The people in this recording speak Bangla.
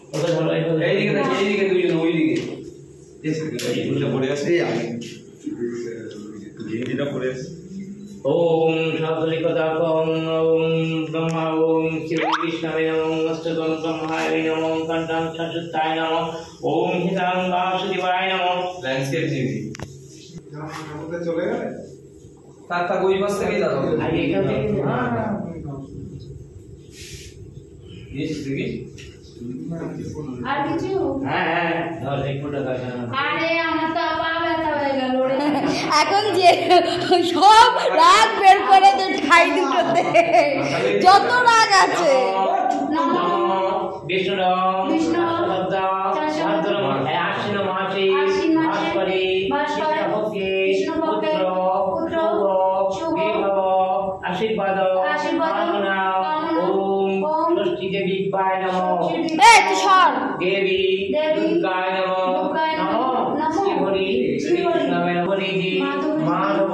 ওটা ধরো এইদিকে দুইজন ওইদিকে এইগুলো পড়ে আছে হিন্দিটা পড়ে আছে ওম শাস্ত্রিকতাকং ওম ব্রহ্মা ওম শ্রীকৃষ্ণায় নমঃ অষ্টকং ব্রহ্মায় নমঃ কণ্ঠং চতুর্থায় নমঃ ওম হিতাং বাসুদেবায় নমঃ ল্যান্ডস্কেপ জিবি আমাদের চলে গেলে তার ওই পাশ থেকে যাও আর এইখান থেকে দেখিস আর কিছু হ্যাঁ ধর এক ফোঁটা দেখা আরে আমার তো পা ব্যথা হয়ে গেল এখন যে সব রাগ বের করে তো খাই দুটোতে যত রাগ আছে বিষ্ণু বিষ্ণু আশ্বিন মাসে আশ্বিন মাসে ভাস্করে কৃষ্ণপক্ষে পুত্র শুভ আশীর্বাদ কামনা ওম ষষ্ঠী দেবী পায় নমঃ এই তুই সর দেবী দুর্গায় নমঃ নমঃ শ্রী হরি কৃষ্ণায় হরি মাধব